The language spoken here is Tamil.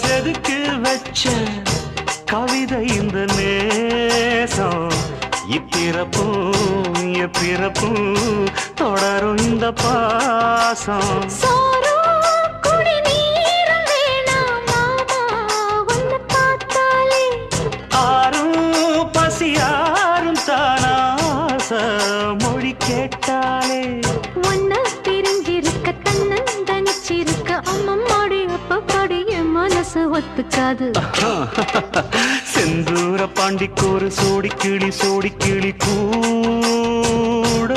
செதுக்கு வச்ச கவிதை இந்த நேசம் இப்பிறப்பும் எப்பிறப்பும் தொடரும் இந்த பாசம் ஆரும் பசியாரும் தானாச மொழி கேட்டாலே ஒன்ன பிரிஞ்சிருக்க தன்னன் தனிச்சிருக்க அம்மம்மாடி அப்பப்படி என் மனசு ஒத்துக்காது செந்தூர பாண்டிக்கு ஒரு சோடி கிளி கூட